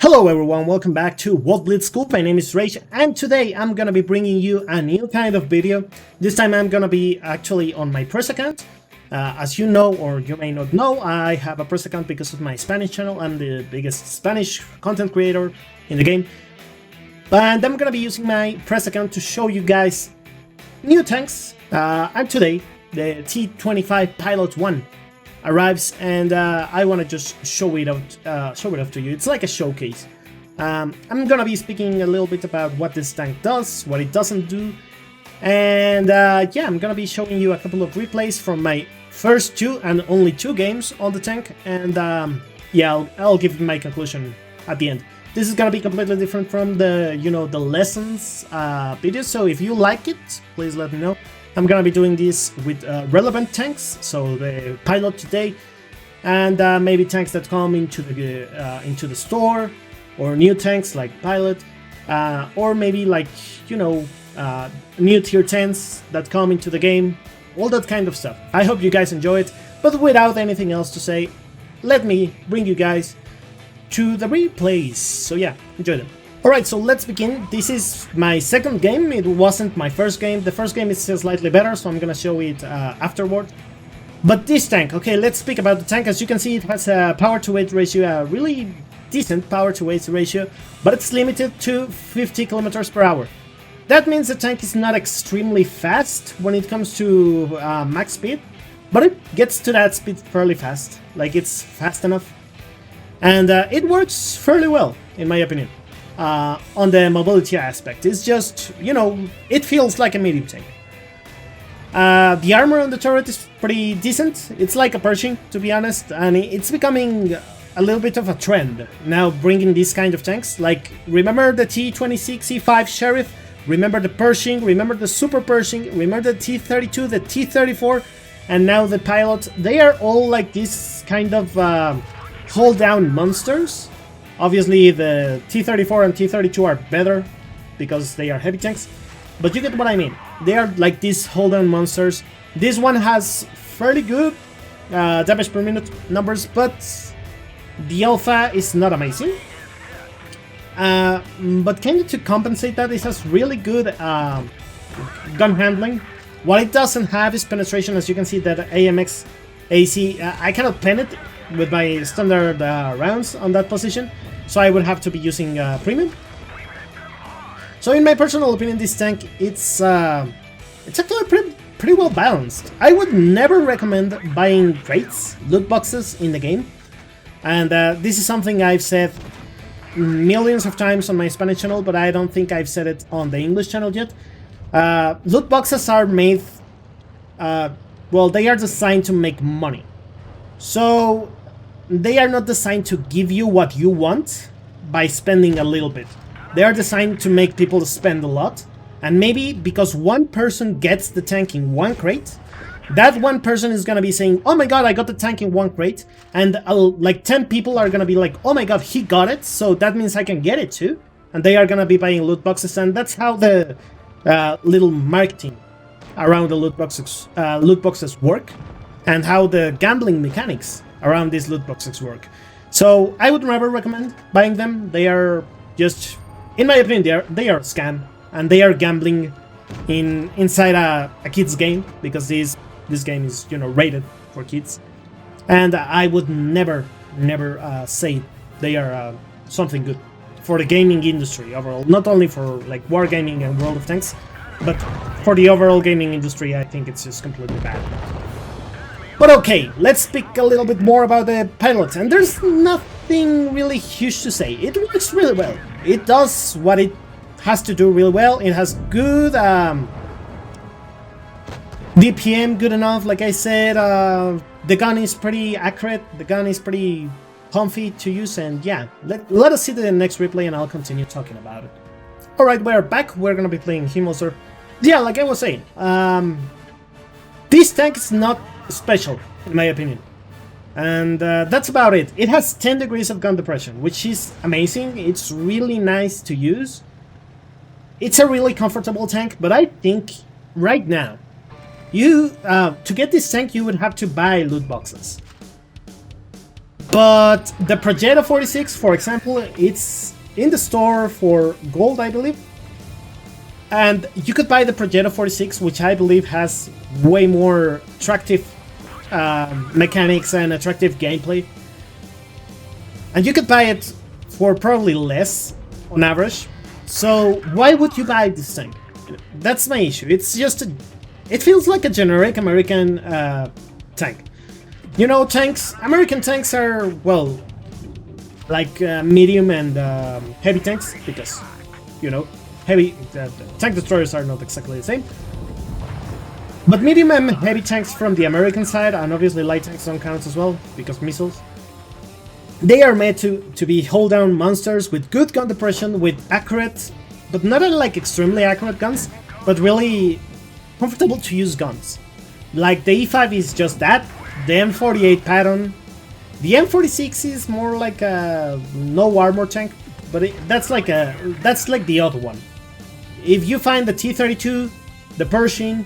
Hello everyone, welcome back to WoT Blitz School. My name is Rage and today I'm gonna be bringing you a new kind of video. This time I'm gonna be actually on my press account. As you know, or you may not know, I have a press account because of my Spanish channel. I'm the biggest Spanish content creator in the game. And I'm gonna be using my press account to show you guys new tanks. And today, the T25 Pilot 1 arrives, and I want to just show it off to you. It's like a showcase. I'm gonna be speaking a little bit about what this tank does, what it doesn't do, and yeah, I'm gonna be showing you a couple of replays from my first two and only two games on the tank, and yeah, I'll give my conclusion at the end. This is gonna be completely different from the the lessons video, so if you like it, please let me know. I'm gonna be doing this with relevant tanks, so the Pilot today, and maybe tanks that come into the store, or new tanks like Pilot, or maybe like new tier 10s that come into the game, all that kind of stuff. I hope you guys enjoy it, but without anything else to say, let me bring you guys to the replays. So yeah, enjoy them. Alright, so let's begin. This is my second game, it wasn't my first game. The first game is still slightly better, so I'm gonna show it afterward. But this tank, okay, let's speak about the tank. As you can see, it has a power to weight ratio, a really decent power to weight ratio, but it's limited to 50 kilometers per hour. That means the tank is not extremely fast when it comes to max speed, but it gets to that speed fairly fast, like it's fast enough. And it works fairly well, in my opinion. On the mobility aspect, it's just, it feels like a medium tank. The armor on the turret is pretty decent. It's like a Pershing, to be honest, and it's becoming a little bit of a trend now, bringing these kind of tanks. Like, remember the T26 E5 Sheriff, remember the Pershing, remember the Super Pershing, remember the T32, the T34, and now the Pilot. They are all like this kind of hold-down monsters. Obviously, the T34 and T32 are better because they are heavy tanks, but you get what I mean. They are like these hold-on monsters. This one has fairly good damage per minute numbers, but the alpha is not amazing. But kind of to compensate that, it has really good gun handling. What it doesn't have is penetration. As you can see, that AMX AC, I cannot pen it with my standard rounds on that position, so I would have to be using premium. So in my personal opinion, this tank, it's actually pretty well balanced. I would never recommend buying crates, loot boxes in the game, and this is something I've said millions of times on my Spanish channel, but I don't think I've said it on the English channel yet. Loot boxes are made, well, they are designed to make money. So they are not designed to give you what you want by spending a little bit. They are designed to make people spend a lot, and maybe because one person gets the tank in one crate, that one person is gonna be saying, oh my god, I got the tank in one crate, and like 10 people are gonna be like, oh my god, he got it, so that means I can get it too, and they are gonna be buying loot boxes. And that's how the little marketing around the loot boxes work, and how the gambling mechanics around these loot boxes work. So I would never recommend buying them. They are just, in my opinion, they are a scam, and they are gambling inside a kid's game, because this game is rated for kids. And I would never say they are something good for the gaming industry overall. Not only for like Wargaming and World of Tanks, but for the overall gaming industry, I think it's just completely bad. But okay, let's speak a little bit more about the Pilot, and there's nothing really huge to say. It works really well. It does what it has to do really well. It has good DPM, good enough, like I said. The gun is pretty accurate, the gun is pretty comfy to use, and yeah, let us see the next replay and I'll continue talking about it. Alright, we're back, we're gonna be playing Himmelser. Yeah, like I was saying, this tank is not special, in my opinion. And that's about it. It has 10 degrees of gun depression, which is amazing. It's really nice to use. It's a really comfortable tank, but I think right now, to get this tank, you would have to buy loot boxes. But the Progetto 46, for example, it's in the store for gold, I believe. And you could buy the Progetto 46, which I believe has way more attractive mechanics and attractive gameplay. And you could buy it for probably less on average. So why would you buy this tank? That's my issue. It's just it feels like a generic American tank. You know, American tanks are, well, like medium and heavy tanks, because, you know, tank destroyers are not exactly the same. But medium and heavy tanks from the American side, and obviously light tanks don't count as well, because missiles, they are made to be hold-down monsters with good gun depression, with accurate, but not like extremely accurate guns, but really comfortable to use guns. Like the E5 is just that, the M48 pattern. The M46 is more like a no armor tank, but that's like the other one. If you find the T32, the Pershing,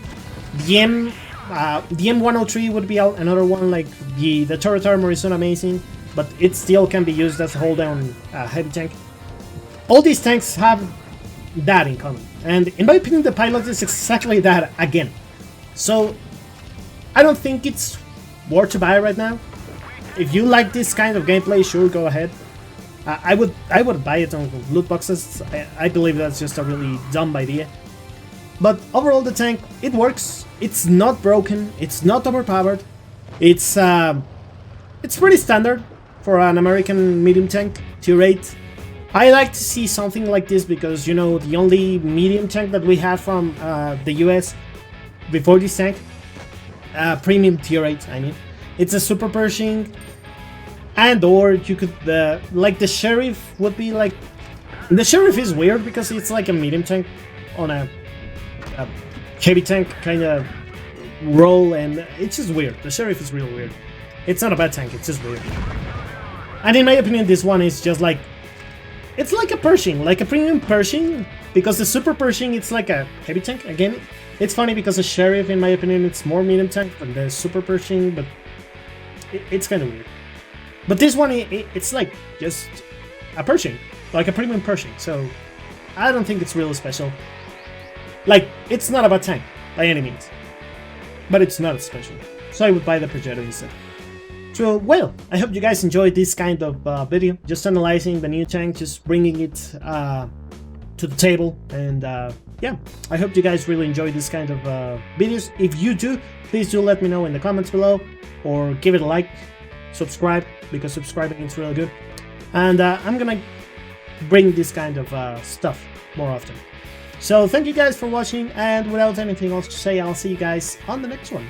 the M103 would be another one. Like the turret armor is not amazing, but it still can be used as a hold down heavy tank. All these tanks have that in common, and in my opinion, the Pilot is exactly that again. So I don't think it's worth to buy right now. If you like this kind of gameplay, sure, go ahead. I would buy it on loot boxes. I believe that's just a really dumb idea. But overall, the tank, it works. It's not broken. It's not overpowered. It's pretty standard for an American medium tank, tier 8. I like to see something like this because, you know, the only medium tank that we have from the US before this tank, premium tier 8, I mean, it's a Super Pershing. And or you could, like the Sheriff would be like... The Sheriff is weird because it's like a medium tank on a heavy tank kind of roll, and it's just weird. The Sheriff is real weird. It's not a bad tank, it's just weird. And in my opinion, this one is just like... It's like a Pershing, like a premium Pershing, because the Super Pershing, it's like a heavy tank. Again, it's funny because the Sheriff, in my opinion, it's more medium tank than the Super Pershing, but it's kind of weird. But this one, it's like just a Pershing, like a premium Pershing, so I don't think it's really special. Like, it's not a bad tank, by any means, but it's not special, so I would buy the Progetto instead. So, well, I hope you guys enjoyed this kind of video, just analyzing the new tank, just bringing it to the table, and yeah, I hope you guys really enjoy this kind of videos. If you do, please do let me know in the comments below, or give it a like, subscribe, because subscribing is really good, and I'm gonna bring this kind of stuff more often. So thank you guys for watching, and without anything else to say, I'll see you guys on the next one.